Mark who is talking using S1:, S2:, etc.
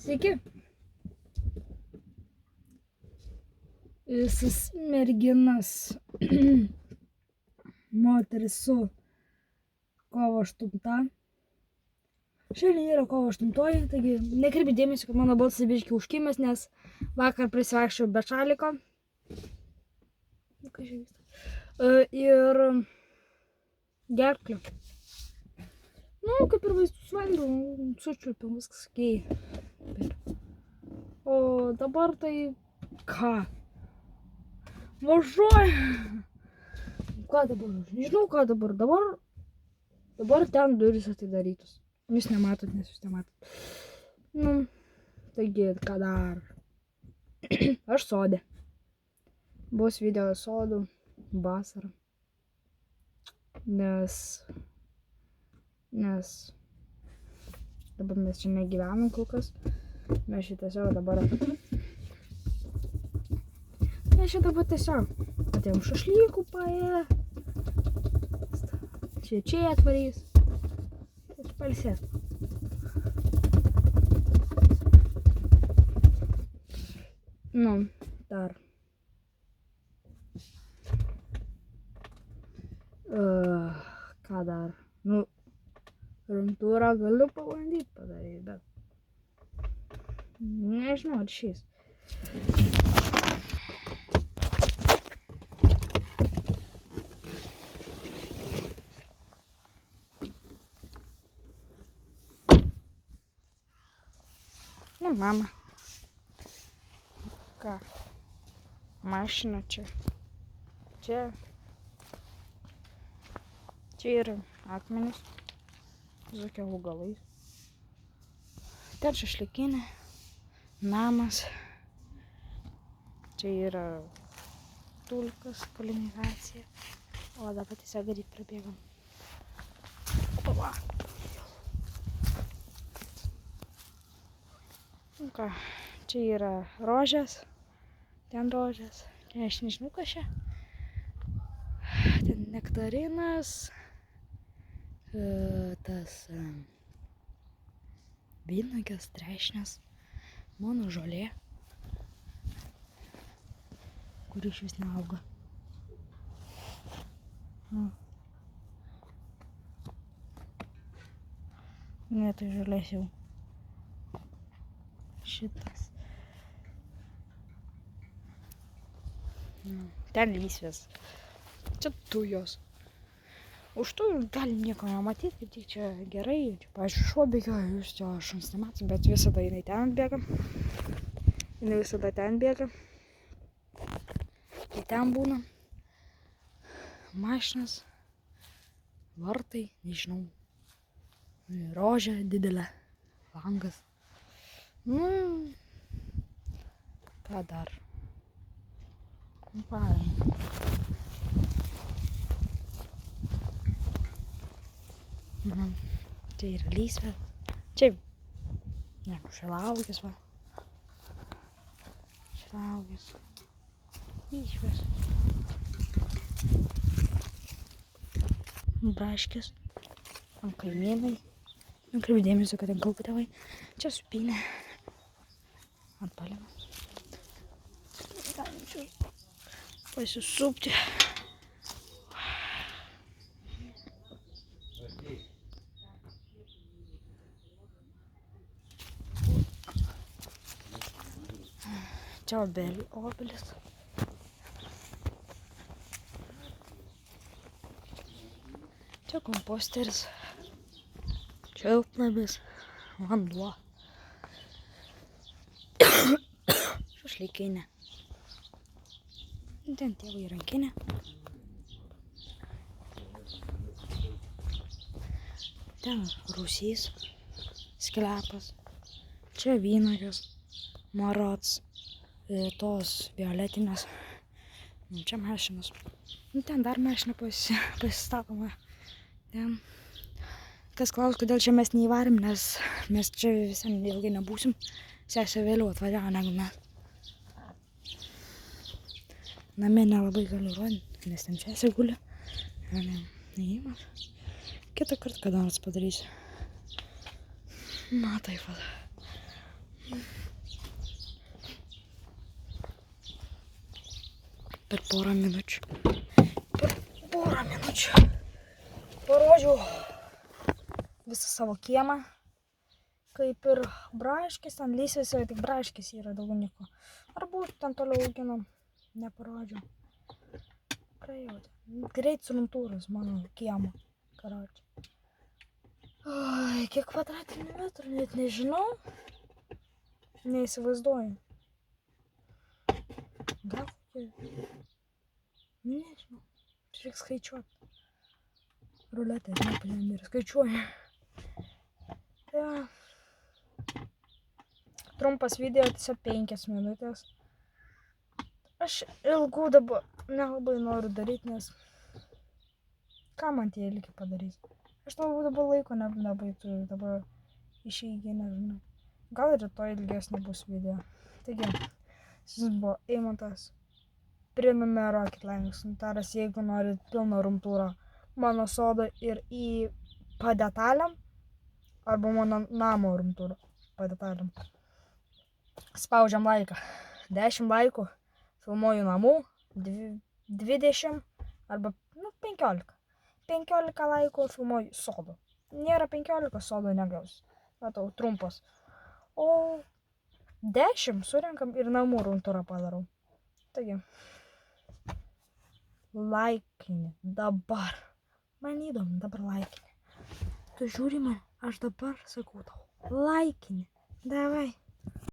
S1: Sveiki. Visas merginas moteris su kovo 8. Šiandien yra kovo 8, taigi nekreipkit dėmesio, kad mano balsas biškį užkimęs, nes vakar prisivaikščiau be šaliko. Ir gerklę. Nu, kaip ir vaistus vandų, sučiulpiau, viskas okei. O dabar tai ką? Važiuoju. Ką dabar? Nežinau, ką dabar. Dabar ten durys atidarytos. Jūs nematot, nes jūs nematot. Nu, taigi, ką dar? Aš sode. Bus video sodų vasarą. Nes dabar mes čia negyvenam kol kas. Mes čia tiesiog dabar atėjom šašlykų paėdę. Čia atvarys. Ir palsėt. Nu, dar. Ką dar? Nu, rungtūrą galiu pabandyti padaryti, bet nežinau, ar šis. Nu, mama. Ką? Mašina čia. Čia yra akmenys. Visokie augalai. Ten šašlykinė. Namas. Čia yra tulkas, kolonizacija. O dabar tiesiog greit prabėgam. Opa. Nu ką, čia yra rožės. Ten rožės. Čia aš nežinau, kas čia. Ten nektarinas. Tas vynuogės, trešnės, mano žolė, kuri iš vis neauga. Ne, tai žolės jau. Šitas. Ten lysvės. Čia tujos. Už to galim nieko nematyti, kaip tik čia gerai. Čia, pavyzdžiui, šuo bėgioja, jūs čia šuns nematot, bet visada jinai ten bėga. Jinai visada ten bėga. Tai ten būna. Mašinas, vartai, nežinau. Rožė didelė, langas. Nu, ką dar? Čia yra lysvė. Čia, šilauogės va. Šilauogės. Lysvės. Braškės. Ant kaimynai. Nekreipiu dėmesio, kad ten kalba tėvai. Čia supynė. Ant palimams. Galim čia pasisupti. Čia obelis. Čia komposteris. Šiltnamis. Vanduo. Šašlykinė. Ten tėvai rankinė. Ten rūsys. Sklepas. Čia vynuogės. Marots. Tos violetinės. Čia mašinas. Ten dar mašina pasistatoma. Ten. Kas klaus, kodėl čia mes neįvarėm, nes mes čia visai ilgai nebūsim. Sesė vėliau atvažiavo negu mes. Namie nelabai galiu rodyti, nes ten sesė guli. Neįmas. Kitą kartą kada nors padarysiu. Na taip pat. Per porą minučių parodžiau visą savo kiemą. Kaip ir braškės, ten lysvėse tik braškės yra, daugiau nieko. Arbūzų ten toliau auginam, neparodžiau. Praėjau. Greit suruntūros mano kiemo, karočią. Oi, kiek kvadratinių metrų, net nežinau. Neįsivaizduoju. Gal kokie? Nežinau. Reikia skaičiuoti. Ruletė, nepalėm ir skaičiuoju. Tai va. Trumpas video, tiesiog 5 minutės. Aš ilgų dabar nelabai noriu daryti, nes ką man tie ilgi padarys? Aš dabar laiko nelabai turiu, dabar išeigi, nežinau. Gal ir rytoj ilgesnė bus video. Taigi, šis buvo Eimantas. Prenumeruokit laimės komentaras, jeigu norit pilną rumtūrą mano sodo ir į padetalėm, arba mano namo rumtūrą padetalėm. Spaudžiam laiką. 10 laikų filmuoju namų, 20 arba 15. 15 laikų filmuoju sodo. Nėra 15, sodo negaus. Matau, trumpas. O 10 surenkam ir namų rumtūrą padarau. Taigi, laikini dabar. Man įdomu dabar laikini. Tu žiūri man, aš dabar sakau tau. Laikini. Davai.